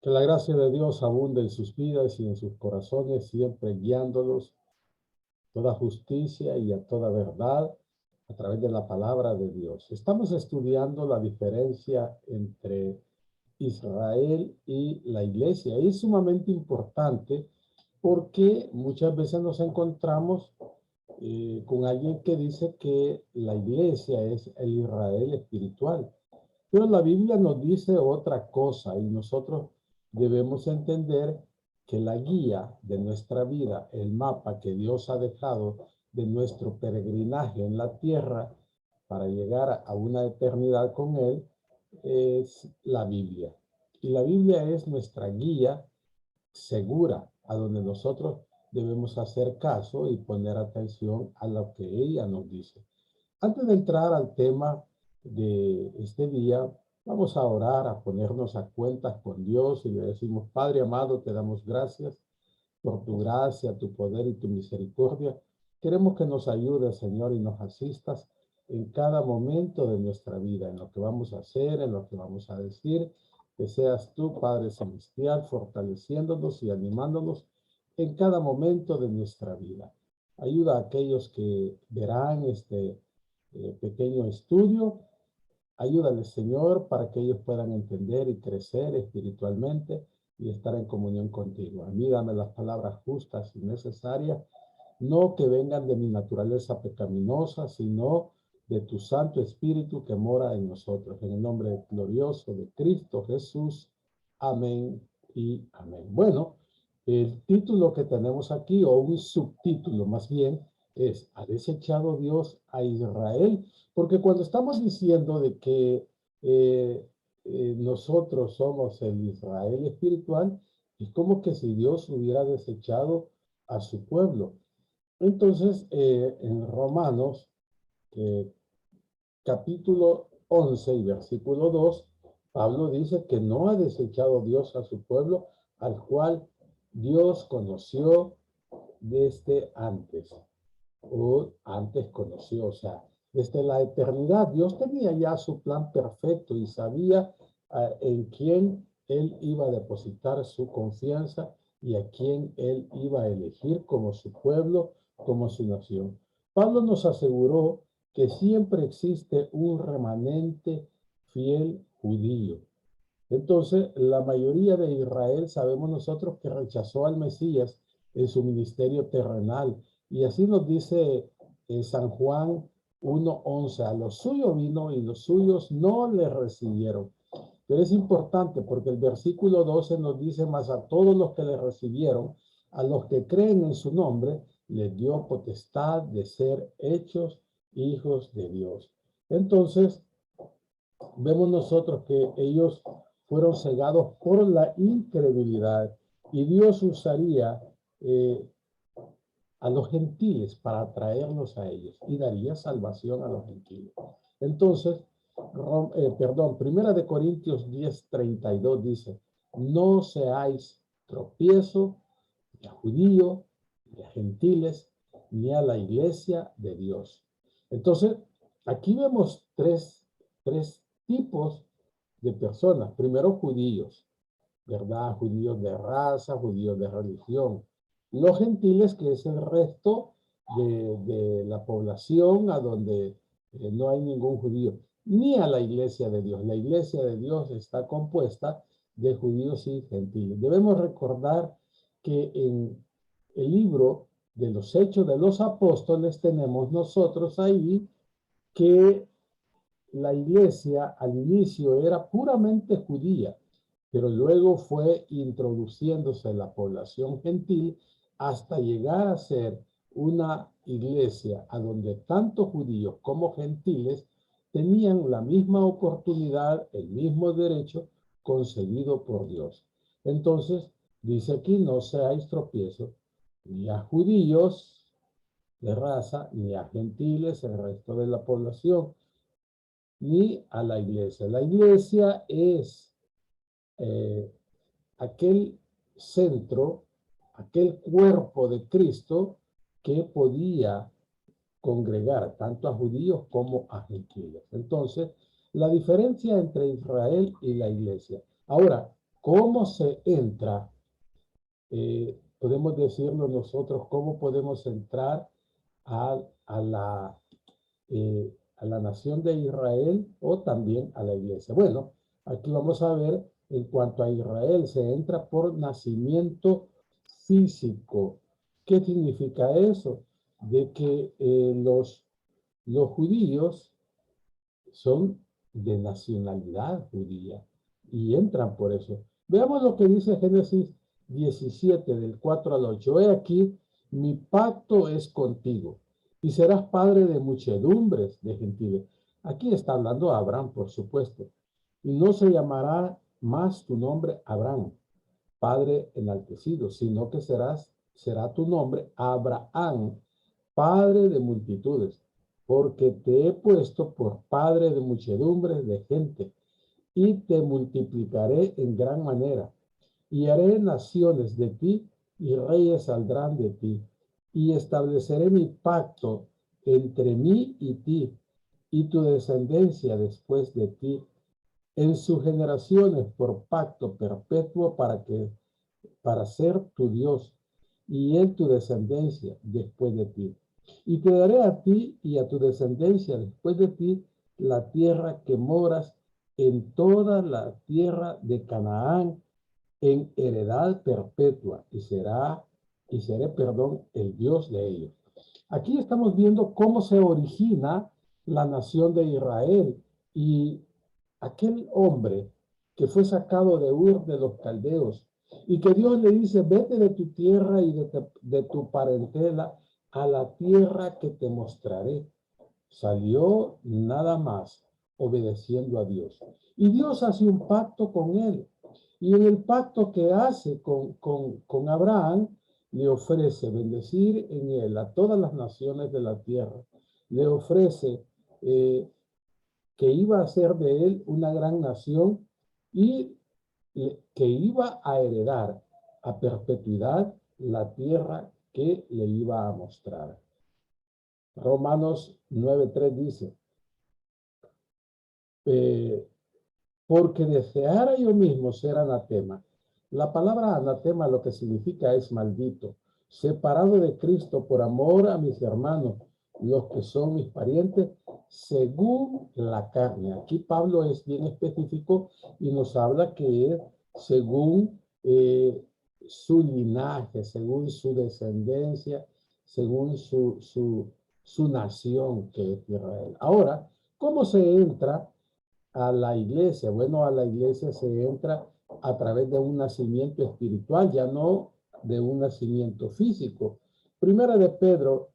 Que la gracia de Dios abunde en sus vidas y en sus corazones, siempre guiándolos a toda justicia y a toda verdad a través de la palabra de Dios. Estamos estudiando la diferencia entre Israel y la iglesia. Y es sumamente importante porque muchas veces nos encontramos con alguien que dice que la iglesia es el Israel espiritual. Pero la Biblia nos dice otra cosa y nosotros debemos entender que la guía de nuestra vida, el mapa que Dios ha dejado de nuestro peregrinaje en la tierra para llegar a una eternidad con Él, es la Biblia. Y la Biblia es nuestra guía segura a donde nosotros debemos hacer caso y poner atención a lo que ella nos dice. Antes de entrar al tema de este día, vamos a orar, a ponernos a cuentas con Dios y le decimos, Padre amado, te damos gracias por tu gracia, tu poder y tu misericordia. Queremos que nos ayudes, Señor, y nos asistas en cada momento de nuestra vida, en lo que vamos a hacer, en lo que vamos a decir. Que seas tú, Padre Celestial, fortaleciéndonos y animándonos en cada momento de nuestra vida. Ayuda a aquellos que verán este pequeño estudio. Ayúdales, Señor, para que ellos puedan entender y crecer espiritualmente y estar en comunión contigo. A mí dame las palabras justas y necesarias, no que vengan de mi naturaleza pecaminosa, sino de tu Santo Espíritu que mora en nosotros. En el nombre glorioso de Cristo Jesús. Amén y amén. Bueno, el título que tenemos aquí, o un subtítulo más bien, es ¿Ha desechado Dios a Israel? Porque cuando estamos diciendo de que nosotros somos el Israel espiritual, es como que si Dios hubiera desechado a su pueblo. Entonces, en Romanos, eh, capítulo 11 y versículo 2, Pablo dice que no ha desechado Dios a su pueblo, al cual Dios conoció desde antes, o antes conoció, o sea, desde la eternidad. Dios tenía ya su plan perfecto y sabía en quién Él iba a depositar su confianza y a quién Él iba a elegir como su pueblo, como su nación. Pablo nos aseguró que siempre existe un remanente fiel judío. Entonces, la mayoría de Israel sabemos nosotros que rechazó al Mesías en su ministerio terrenal. Y así nos dice San Juan 1:11, a los suyos vino y los suyos no le recibieron. Pero es importante porque el versículo 12 nos dice, más a todos los que le recibieron, a los que creen en su nombre, les dio potestad de ser hechos hijos de Dios. Entonces, vemos nosotros que ellos fueron cegados por la incredulidad y Dios usaría a los gentiles para atraerlos a ellos y daría salvación a los gentiles. Entonces, Primera de Corintios 10:32 dice, no seáis tropiezo ni a judío, ni a gentiles, ni a la iglesia de Dios. Entonces, aquí vemos tres tipos de personas. Primero, judíos, ¿verdad? Judíos de raza, judíos de religión. Los gentiles, que es el resto de la población a donde no hay ningún judío, ni a la iglesia de Dios. La iglesia de Dios está compuesta de judíos y gentiles. Debemos recordar que en el libro de los Hechos de los Apóstoles tenemos nosotros ahí que la iglesia al inicio era puramente judía, pero luego fue introduciéndose la población gentil hasta llegar a ser una iglesia a donde tanto judíos como gentiles tenían la misma oportunidad, el mismo derecho concedido por Dios. Entonces, dice aquí, no seáis tropiezo ni a judíos de raza, ni a gentiles, el resto de la población, ni a la iglesia. La iglesia es eh, aquel centro, aquel cuerpo de Cristo que podía congregar tanto a judíos como a gentiles. Entonces, la diferencia entre Israel y la iglesia. Ahora, ¿Cómo se entra? Podemos decirlo nosotros, ¿cómo podemos entrar a, a la, a la nación de Israel o también a la iglesia? Bueno, aquí vamos a ver, en cuanto a Israel, se entra por nacimiento físico. ¿Qué significa eso? De que los judíos son de nacionalidad judía y entran por eso. Veamos lo que dice Génesis 17, del 4 al 8. He aquí, mi pacto es contigo y serás padre de muchedumbres de gentiles. Aquí está hablando Abraham, por supuesto. Y no se llamará más tu nombre Abraham, padre enaltecido, sino que será tu nombre Abraham, padre de multitudes, porque te he puesto por padre de muchedumbres de gente, y te multiplicaré en gran manera, y haré naciones de ti, y reyes saldrán de ti, y estableceré mi pacto entre mí y ti, y tu descendencia después de ti, en sus generaciones por pacto perpetuo para ser tu Dios y en tu descendencia después de ti. Y te daré a ti y a tu descendencia después de ti la tierra que moras en toda la tierra de Canaán en heredad perpetua y seré, perdón, el Dios de ellos. Aquí estamos viendo cómo se origina la nación de Israel y aquel hombre que fue sacado de Ur de los caldeos y que Dios le dice, vete de tu tierra y de tu parentela a la tierra que te mostraré. Salió nada más obedeciendo a Dios. Y Dios hace un pacto con él. Y en el pacto que hace con Abraham, le ofrece bendecir en él a todas las naciones de la tierra. Le ofrece que iba a ser de él una gran nación y que iba a heredar a perpetuidad la tierra que le iba a mostrar. Romanos 9:3 dice, eh, porque deseara yo mismo ser anatema. La palabra anatema lo que significa es maldito, separado de Cristo por amor a mis hermanos, los que son mis parientes, según la carne. Aquí Pablo es bien específico y nos habla que es según su linaje, según su descendencia, según su nación que es Israel. Ahora, ¿cómo se entra a la iglesia? Bueno, a la iglesia se entra a través de un nacimiento espiritual, ya no de un nacimiento físico. Primera de Pedro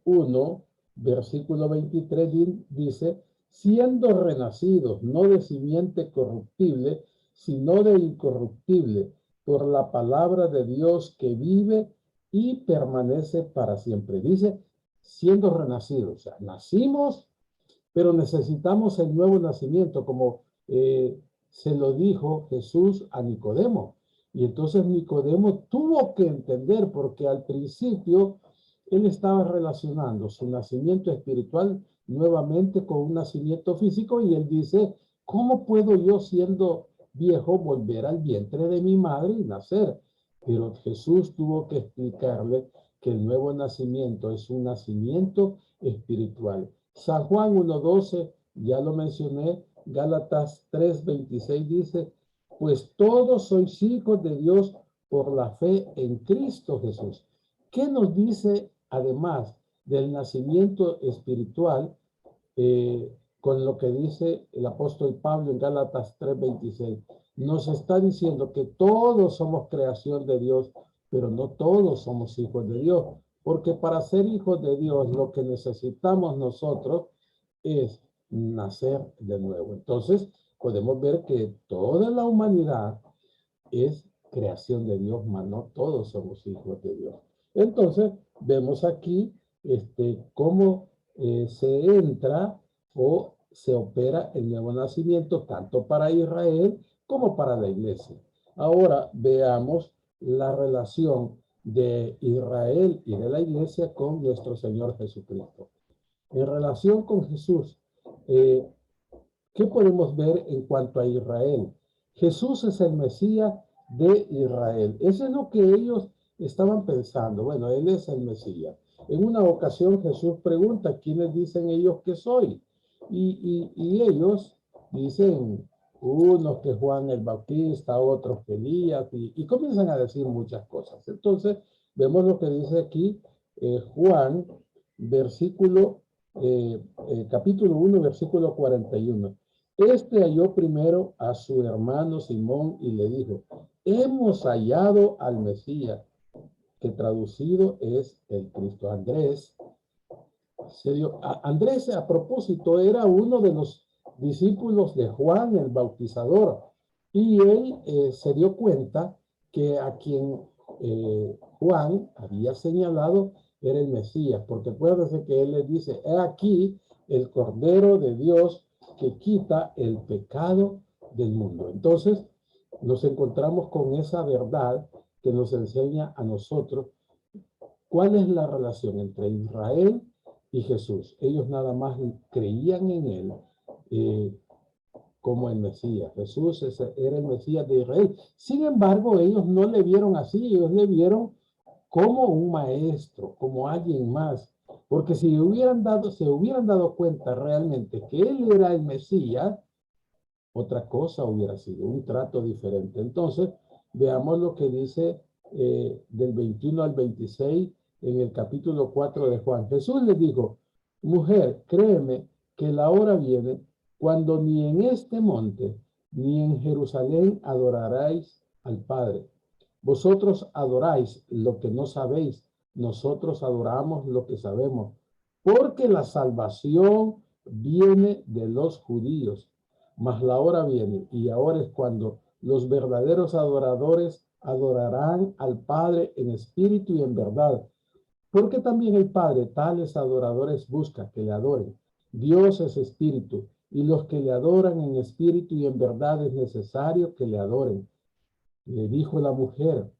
1, versículo 23 dice, siendo renacidos, no de simiente corruptible, sino de incorruptible, por la palabra de Dios que vive y permanece para siempre. Dice, siendo renacidos, o sea, nacimos pero necesitamos el nuevo nacimiento, como se lo dijo Jesús a Nicodemo. Y entonces Nicodemo tuvo que entender, porque al principio él estaba relacionando su nacimiento espiritual nuevamente con un nacimiento físico, y él dice, ¿cómo puedo yo siendo viejo volver al vientre de mi madre y nacer? Pero Jesús tuvo que explicarle que el nuevo nacimiento es un nacimiento espiritual. San Juan 1:12, ya lo mencioné, Gálatas 3:26 dice, pues todos sois hijos de Dios por la fe en Cristo Jesús. ¿Qué nos dice además del nacimiento espiritual con lo que dice el apóstol Pablo en Gálatas 3:26? Nos está diciendo que todos somos creación de Dios, pero no todos somos hijos de Dios. Porque para ser hijos de Dios, lo que necesitamos nosotros es nacer de nuevo. Entonces, podemos ver que toda la humanidad es creación de Dios, mas no todos somos hijos de Dios. Entonces, vemos aquí cómo se entra o se opera el nuevo nacimiento, tanto para Israel como para la iglesia. Ahora veamos la relación de Israel y de la iglesia con nuestro Señor Jesucristo. En relación con Jesús, ¿qué podemos ver en cuanto a Israel? Jesús es el Mesías de Israel. Eso es lo que ellos estaban pensando. Bueno, Él es el Mesías. En una ocasión Jesús pregunta, ¿quiénes dicen ellos que soy? Y ellos dicen, unos que Juan el Bautista, otros que Elías, y comienzan a decir muchas cosas. Entonces, vemos lo que dice aquí Juan, versículo, capítulo 1, versículo 41. Este halló primero a su hermano Simón y le dijo, hemos hallado al Mesías, que traducido es el Cristo. Andrés, a propósito, era uno de los discípulos de Juan el Bautizador, y él se dio cuenta que a quien Juan había señalado era el Mesías, porque acuérdense que él le dice, he aquí el Cordero de Dios que quita el pecado del mundo. Entonces, nos encontramos con esa verdad que nos enseña a nosotros cuál es la relación entre Israel y Jesús. Ellos nada más creían en él eh, como el Mesías. Jesús era el Mesías de Israel. Sin embargo, ellos no le vieron así, ellos le vieron como un maestro, como alguien más. Porque si se hubieran dado cuenta realmente que él era el Mesías, otra cosa hubiera sido, un trato diferente. Entonces, veamos lo que dice del 21 al 26 en el capítulo 4 de Juan. Jesús le dijo, mujer, créeme que la hora viene cuando ni en este monte ni en Jerusalén adoraréis al Padre. Vosotros adoráis lo que no sabéis, nosotros adoramos lo que sabemos, porque la salvación viene de los judíos. Mas la hora viene y ahora es cuando los verdaderos adoradores adorarán al Padre en espíritu y en verdad, porque también el Padre tales adoradores busca que le adoren. Dios es espíritu, y los que le adoran en espíritu y en verdad es necesario que le adoren. Le dijo la mujer,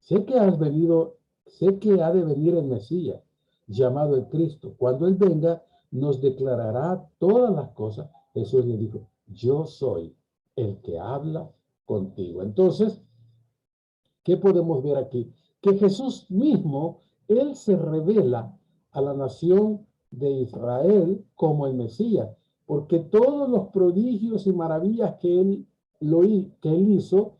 sé que has venido, sé que ha de venir el Mesías, llamado el Cristo. Cuando Él venga, nos declarará todas las cosas. Jesús le dijo, yo soy el que habla contigo. Entonces, ¿qué podemos ver aquí? Que Jesús mismo, Él se revela a la nación de Israel como el Mesías, porque todos los prodigios y maravillas que él hizo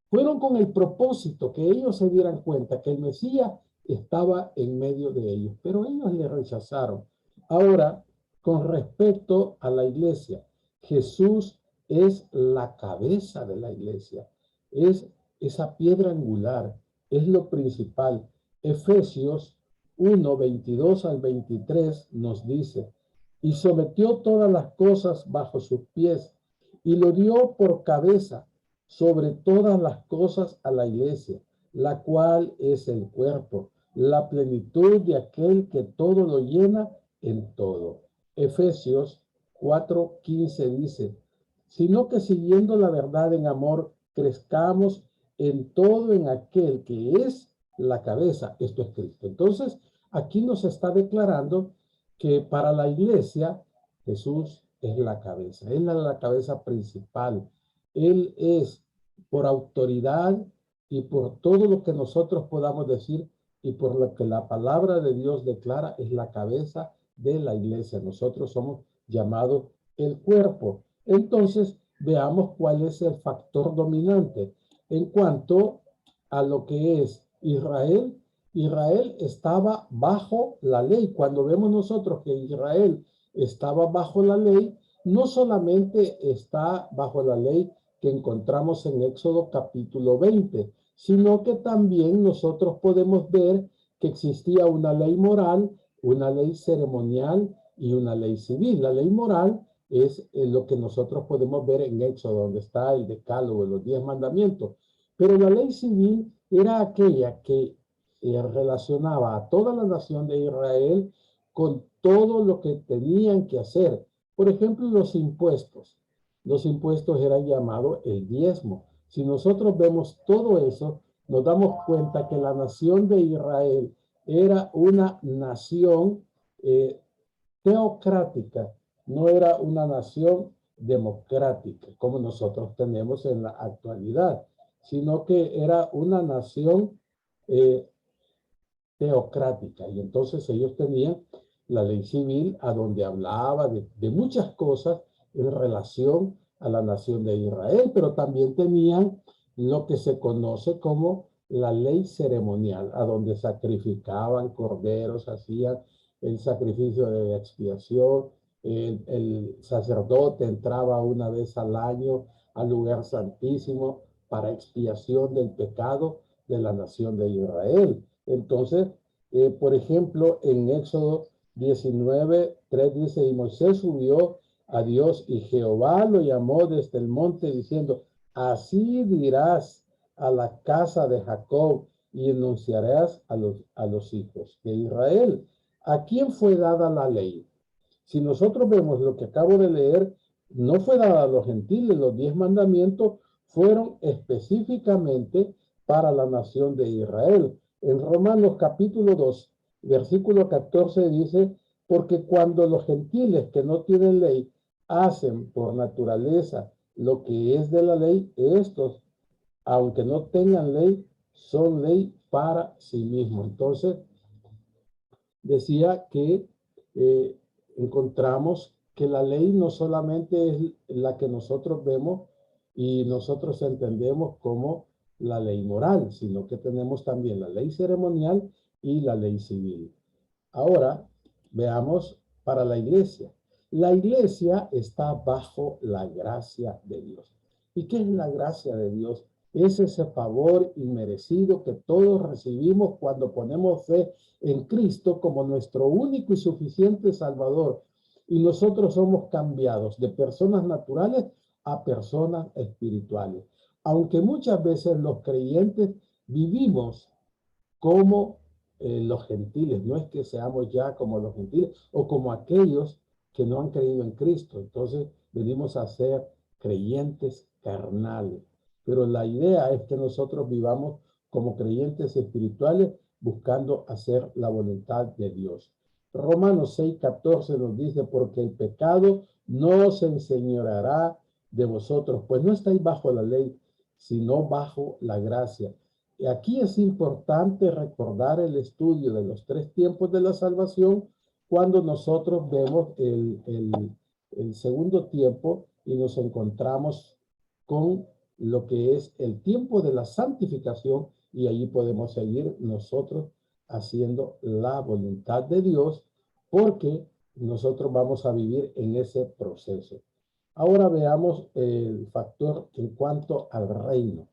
fueron con el propósito que ellos se dieran cuenta que el Mesías estaba en medio de ellos, pero ellos le rechazaron. Ahora, con respecto a la iglesia, Jesús es la cabeza de la iglesia, es esa piedra angular, es lo principal. Efesios 1, 22 al 23 nos dice, y sometió todas las cosas bajo sus pies y lo dio por cabeza sobre todas las cosas a la iglesia, la cual es el cuerpo, la plenitud de aquel que todo lo llena en todo. Efesios 4:15 dice, sino que siguiendo la verdad en amor, crezcamos en todo en aquel que es la cabeza, esto es Cristo. Entonces, aquí nos está declarando que para la iglesia, Jesús es la cabeza, Él es la cabeza principal. Él es por autoridad y por todo lo que nosotros podamos decir y por lo que la palabra de Dios declara, es la cabeza de la iglesia. Nosotros somos llamados el cuerpo. Entonces, veamos cuál es el factor dominante. En cuanto a lo que es Israel, Israel estaba bajo la ley. Cuando vemos nosotros que Israel estaba bajo la ley, no solamente está bajo la ley que encontramos en Éxodo capítulo 20, sino que también nosotros podemos ver que existía una ley moral, una ley ceremonial y una ley civil. La ley moral es lo que nosotros podemos ver en Éxodo, donde está el decálogo, los 10 mandamientos. Pero la ley civil era aquella que relacionaba a toda la nación de Israel con todo lo que tenían que hacer. Por ejemplo, los impuestos. Los impuestos eran llamados el diezmo. Si nosotros vemos todo eso, nos damos cuenta que la nación de Israel era una nación teocrática, no era una nación democrática, como nosotros tenemos en la actualidad, sino que era una nación eh, teocrática. Y entonces ellos tenían la ley civil a donde hablaba de muchas cosas en relación a la nación de Israel, pero también tenían lo que se conoce como la ley ceremonial, a donde sacrificaban corderos, hacían el sacrificio de expiación, el sacerdote entraba una vez al año al lugar santísimo para expiación del pecado de la nación de Israel. Entonces, por ejemplo, en Éxodo 19:3 dice, y Moisés subió a Dios y Jehová lo llamó desde el monte diciendo, así dirás a la casa de Jacob y enunciarás a los hijos de Israel. ¿A quién fue dada la ley? Si nosotros vemos lo que acabo de leer, no fue dada a los gentiles, los 10 mandamientos fueron específicamente para la nación de Israel. En Romanos capítulo 2, versículo 14 dice, porque cuando los gentiles que no tienen ley hacen por naturaleza lo que es de la ley, estos, aunque no tengan ley, son ley para sí mismos. Entonces, decía que eh, encontramos que la ley no solamente es la que nosotros vemos y nosotros entendemos como la ley moral, sino que tenemos también la ley ceremonial y la ley civil. Ahora, veamos para la iglesia. La iglesia está bajo la gracia de Dios. ¿Y qué es la gracia de Dios? Es ese favor inmerecido que todos recibimos cuando ponemos fe en Cristo como nuestro único y suficiente Salvador. Y nosotros somos cambiados de personas naturales a personas espirituales. Aunque muchas veces los creyentes vivimos como los gentiles, no es que seamos ya como los gentiles o como aquellos que no han creído en Cristo. Entonces venimos a ser creyentes carnales. Pero la idea es que nosotros vivamos como creyentes espirituales buscando hacer la voluntad de Dios. Romanos 6:14 nos dice, porque el pecado no se enseñoreará de vosotros, pues no estáis bajo la ley, sino bajo la gracia. Y aquí es importante recordar el estudio de los 3 tiempos de la salvación cuando nosotros vemos el segundo tiempo y nos encontramos con lo que es el tiempo de la santificación y allí podemos seguir nosotros haciendo la voluntad de Dios porque nosotros vamos a vivir en ese proceso. Ahora veamos el factor en cuanto al reino.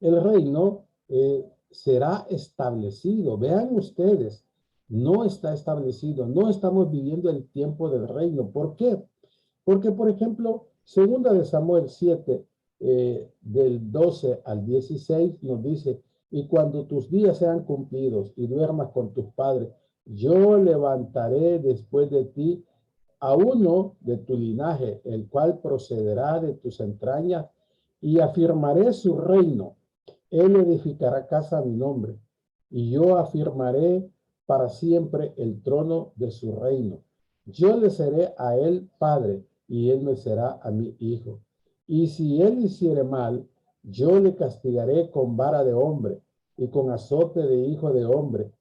El reino será establecido. Vean ustedes, no está establecido, no estamos viviendo el tiempo del reino. ¿Por qué? Porque, por ejemplo, segunda de Samuel 7, del 12 al 16, nos dice, y cuando tus días sean cumplidos y duermas con tus padres, yo levantaré después de ti a uno de tu linaje, el cual procederá de tus entrañas, y afirmaré su reino. Él edificará casa a mi nombre, y yo afirmaré para siempre el trono de su reino. Yo le seré a él padre, y él me será a mi hijo. Y si él hiciere mal, yo le castigaré con vara de hombre y con azote de hijo de hombre.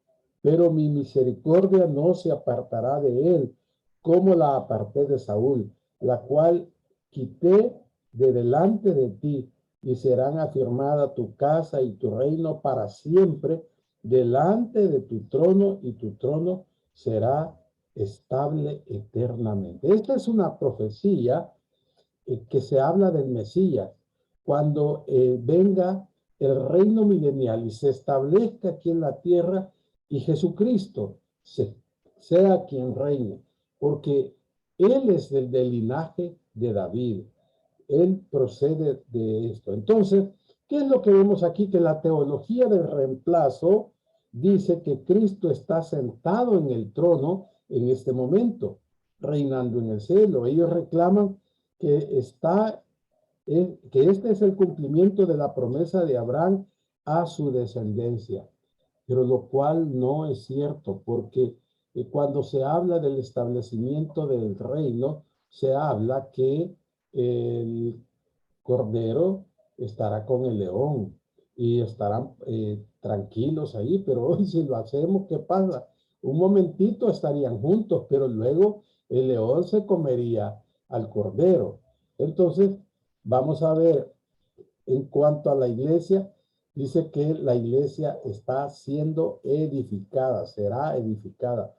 Pero mi misericordia no se apartará de él, como la aparté de Saúl, la cual quité de delante de ti, y serán afirmada tu casa y tu reino para siempre delante de tu trono, y tu trono será estable eternamente. Esta es una profecía que se habla del Mesías, cuando venga el reino milenial y se establezca aquí en la tierra y Jesucristo sea quien reine, porque Él es del linaje de David. Él procede de esto. Entonces, ¿qué es lo que vemos aquí? Que la teología del reemplazo dice que Cristo está sentado en el trono en este momento, reinando en el cielo. Ellos reclaman que que este es el cumplimiento de la promesa de Abraham a su descendencia, pero lo cual no es cierto, porque cuando se habla del establecimiento del reino, se habla que el cordero estará con el león y estarán tranquilos ahí, pero hoy si lo hacemos, ¿qué pasa? Un momentito estarían juntos, pero luego el león se comería al cordero. Entonces, vamos a ver, en cuanto a la iglesia, dice que la iglesia está siendo edificada, será edificada.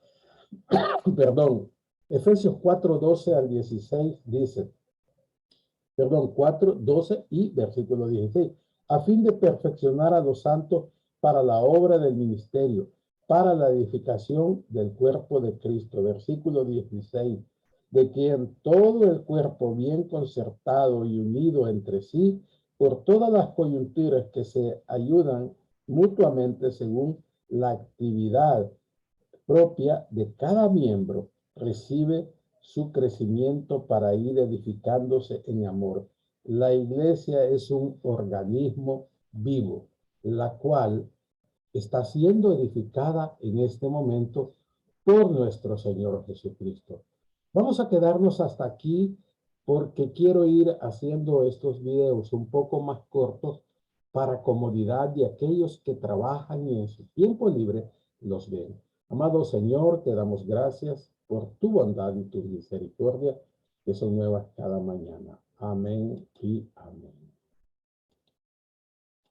Perdón, Efesios 4:12 al 16 dice, perdón, 4:12 y versículo 16, a fin de perfeccionar a los santos para la obra del ministerio, para la edificación del cuerpo de Cristo. Versículo 16, de quien todo el cuerpo bien concertado y unido entre sí, por todas las coyunturas que se ayudan mutuamente según la actividad propia de cada miembro, recibe su crecimiento para ir edificándose en amor. La iglesia es un organismo vivo, la cual está siendo edificada en este momento por nuestro Señor Jesucristo. Vamos a quedarnos hasta aquí porque quiero ir haciendo estos videos un poco más cortos para comodidad de aquellos que trabajan y en su tiempo libre los ven. Amado Señor, te damos gracias por tu bondad y tu misericordia que son nuevas cada mañana. Amén y amén.